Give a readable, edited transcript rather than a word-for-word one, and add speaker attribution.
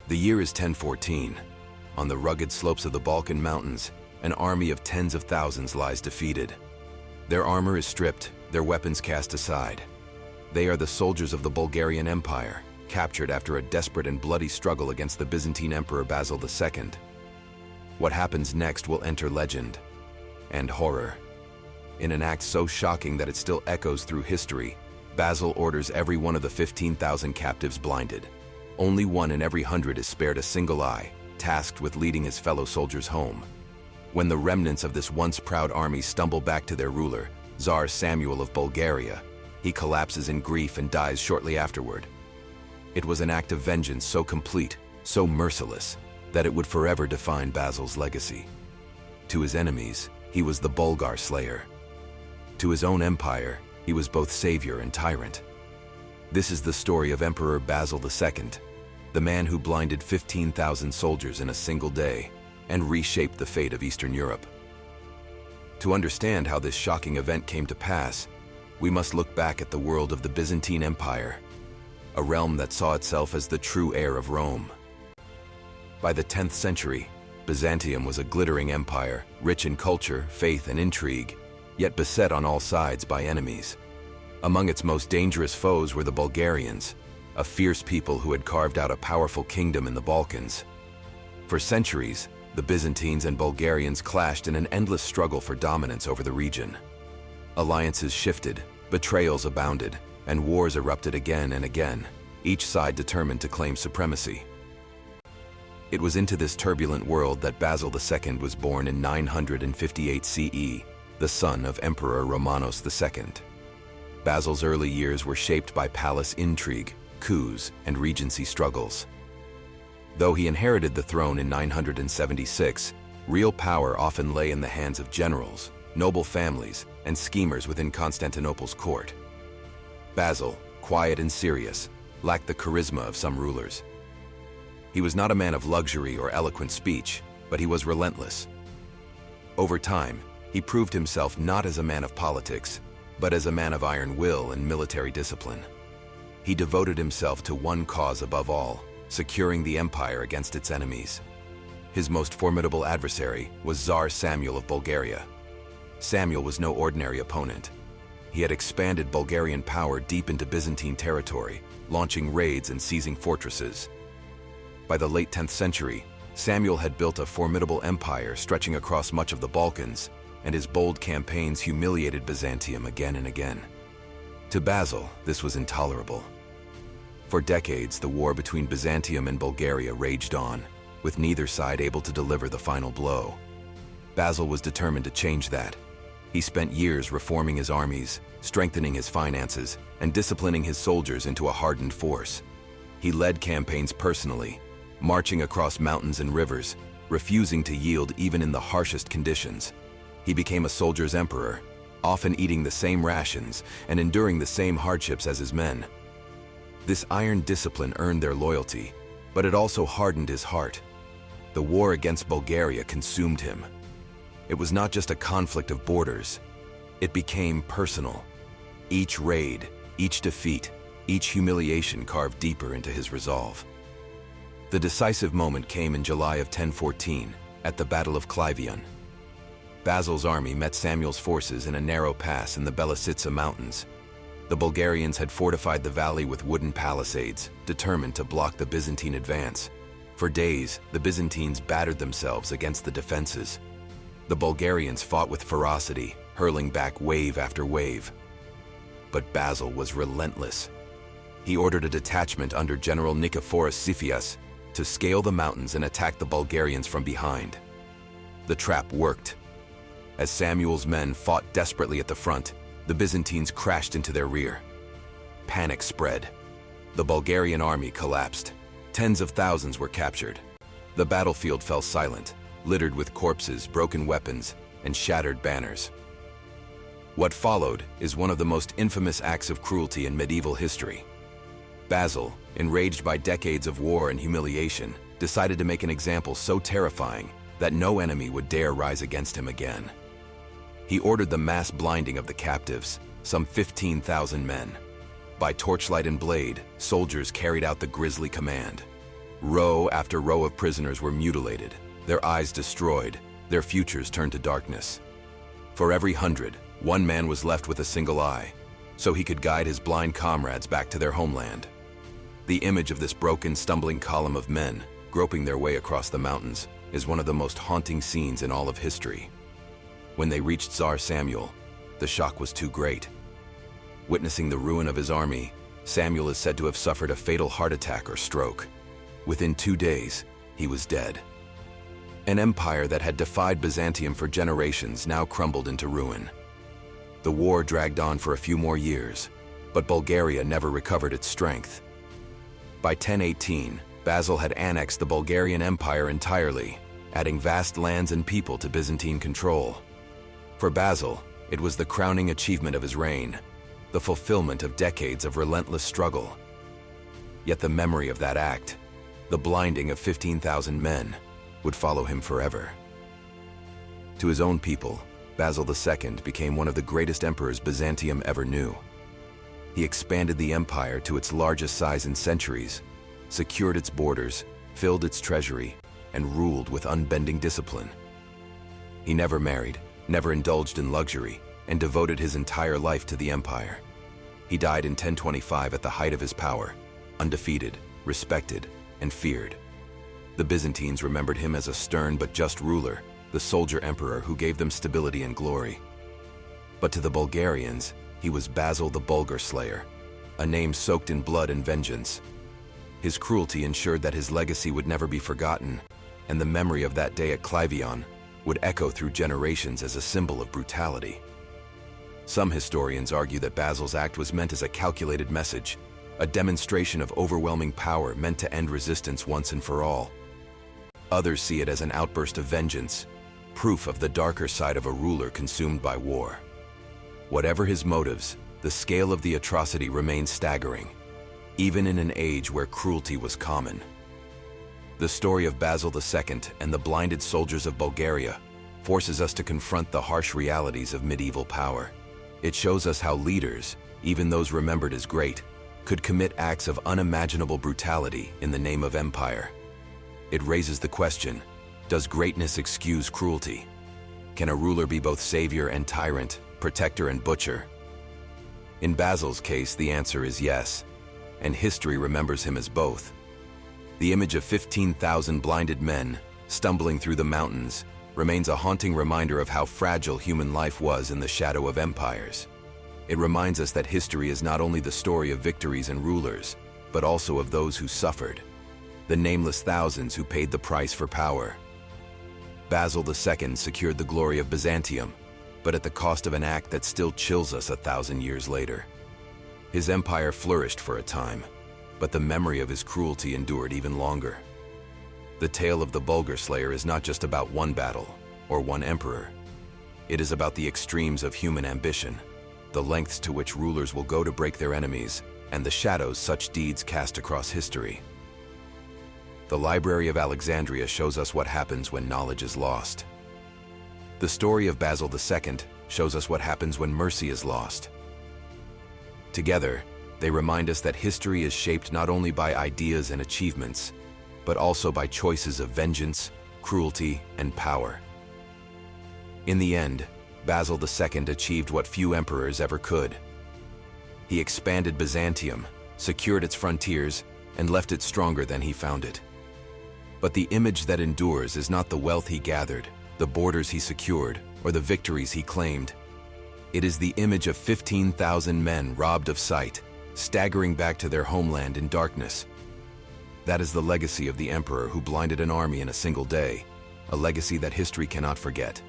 Speaker 1: The year is 1014. On the rugged slopes of the Balkan Mountains, an army of tens of thousands lies defeated. Their armor is stripped, their weapons cast aside. They are the soldiers of the Bulgarian Empire, captured after a desperate and bloody struggle against the Byzantine Emperor Basil II. What happens next will enter legend and horror. In an act so shocking that it still echoes through history, Basil orders every one of the 15,000 captives blinded. Only one in every 100 is spared a single eye, tasked with leading his fellow soldiers home. When the remnants of this once proud army stumble back to their ruler, Tsar Samuel of Bulgaria, he collapses in grief and dies shortly afterward. It was an act of vengeance so complete, so merciless, that it would forever define Basil's legacy. To his enemies, he was the Bulgar slayer. To his own empire, he was both savior and tyrant. This is the story of Emperor Basil II, the man who blinded 15,000 soldiers in a single day and reshaped the fate of Eastern Europe. To understand how this shocking event came to pass, we must look back at the world of the Byzantine Empire, a realm that saw itself as the true heir of Rome. By the 10th century, Byzantium was a glittering empire, rich in culture, faith, and intrigue, yet beset on all sides by enemies. Among its most dangerous foes were the Bulgarians, a fierce people who had carved out a powerful kingdom in the Balkans. For centuries, the Byzantines and Bulgarians clashed in an endless struggle for dominance over the region. Alliances shifted, betrayals abounded, and wars erupted again and again, each side determined to claim supremacy. It was into this turbulent world that Basil II was born in 958 CE, the son of Emperor Romanos II. Basil's early years were shaped by palace intrigue, coups, and regency struggles. Though he inherited the throne in 976, real power often lay in the hands of generals, noble families, and schemers within Constantinople's court. Basil, quiet and serious, lacked the charisma of some rulers. He was not a man of luxury or eloquent speech, but he was relentless. Over time, he proved himself not as a man of politics, but as a man of iron will and military discipline. He devoted himself to one cause above all, securing the empire against its enemies. His most formidable adversary was Tsar Samuel of Bulgaria. Samuel was no ordinary opponent. He had expanded Bulgarian power deep into Byzantine territory, launching raids and seizing fortresses. By the late 10th century, Samuel had built a formidable empire stretching across much of the Balkans, and his bold campaigns humiliated Byzantium again and again. To Basil, this was intolerable. For decades, the war between Byzantium and Bulgaria raged on, with neither side able to deliver the final blow. Basil was determined to change that. He spent years reforming his armies, strengthening his finances, and disciplining his soldiers into a hardened force. He led campaigns personally, marching across mountains and rivers, refusing to yield even in the harshest conditions. He became a soldier's emperor, often eating the same rations and enduring the same hardships as his men. This iron discipline earned their loyalty, but it also hardened his heart. The war against Bulgaria consumed him. It was not just a conflict of borders. It became personal. Each raid, each defeat, each humiliation carved deeper into his resolve. The decisive moment came in July of 1014, at the Battle of Klyvion. Basil's army met Samuel's forces in a narrow pass in the Belisitsa Mountains. The Bulgarians had fortified the valley with wooden palisades, determined to block the Byzantine advance. For days, the Byzantines battered themselves against the defenses. The Bulgarians fought with ferocity, hurling back wave after wave. But Basil was relentless. He ordered a detachment under General Nikephoros Xifias to scale the mountains and attack the Bulgarians from behind. The trap worked. As Samuel's men fought desperately at the front, the Byzantines crashed into their rear. Panic spread. The Bulgarian army collapsed. Tens of thousands were captured. The battlefield fell silent, littered with corpses, broken weapons, and shattered banners. What followed is one of the most infamous acts of cruelty in medieval history. Basil, enraged by decades of war and humiliation, decided to make an example so terrifying that no enemy would dare rise against him again. He ordered the mass blinding of the captives, some 15,000 men. By torchlight and blade, soldiers carried out the grisly command. Row after row of prisoners were mutilated, their eyes destroyed, their futures turned to darkness. For every 100, one man was left with a single eye, so he could guide his blind comrades back to their homeland. The image of this broken, stumbling column of men, groping their way across the mountains, is one of the most haunting scenes in all of history. When they reached Tsar Samuel, the shock was too great. Witnessing the ruin of his army, Samuel is said to have suffered a fatal heart attack or stroke. Within 2 days, he was dead. An empire that had defied Byzantium for generations now crumbled into ruin. The war dragged on for a few more years, but Bulgaria never recovered its strength. By 1018, Basil had annexed the Bulgarian Empire entirely, adding vast lands and people to Byzantine control. For Basil, it was the crowning achievement of his reign, the fulfillment of decades of relentless struggle. Yet the memory of that act, the blinding of 15,000 men, would follow him forever. To his own people, Basil II became one of the greatest emperors Byzantium ever knew. He expanded the empire to its largest size in centuries, secured its borders, filled its treasury, and ruled with unbending discipline. He never married, never indulged in luxury, and devoted his entire life to the empire. He died in 1025 at the height of his power, undefeated, respected, and feared. The Byzantines remembered him as a stern but just ruler, the soldier emperor who gave them stability and glory. But to the Bulgarians, he was Basil the Bulgar Slayer, a name soaked in blood and vengeance. His cruelty ensured that his legacy would never be forgotten, and the memory of that day at Kleivion would echo through generations as a symbol of brutality. Some historians argue that Basil's act was meant as a calculated message, a demonstration of overwhelming power meant to end resistance once and for all. Others see it as an outburst of vengeance, proof of the darker side of a ruler consumed by war. Whatever his motives, the scale of the atrocity remains staggering, even in an age where cruelty was common. The story of Basil II and the blinded soldiers of Bulgaria forces us to confront the harsh realities of medieval power. It shows us how leaders, even those remembered as great, could commit acts of unimaginable brutality in the name of empire. It raises the question, does greatness excuse cruelty? Can a ruler be both savior and tyrant, protector and butcher? In Basil's case, the answer is yes, and history remembers him as both. The image of 15,000 blinded men, stumbling through the mountains, remains a haunting reminder of how fragile human life was in the shadow of empires. It reminds us that history is not only the story of victories and rulers, but also of those who suffered, the nameless thousands who paid the price for power. Basil II secured the glory of Byzantium, but at the cost of an act that still chills us 1,000 years later. His empire flourished for a time, but the memory of his cruelty endured even longer. The tale of the Bulgar Slayer is not just about one battle or one emperor. It is about the extremes of human ambition, the lengths to which rulers will go to break their enemies, and the shadows such deeds cast across history. The Library of Alexandria shows us what happens when knowledge is lost. The story of Basil II shows us what happens when mercy is lost. Together, they remind us that history is shaped not only by ideas and achievements, but also by choices of vengeance, cruelty, and power. In the end, Basil II achieved what few emperors ever could. He expanded Byzantium, secured its frontiers, and left it stronger than he found it. But the image that endures is not the wealth he gathered, the borders he secured, or the victories he claimed. It is the image of 15,000 men robbed of sight, staggering back to their homeland in darkness. That is the legacy of the emperor who blinded an army in a single day, a legacy that history cannot forget.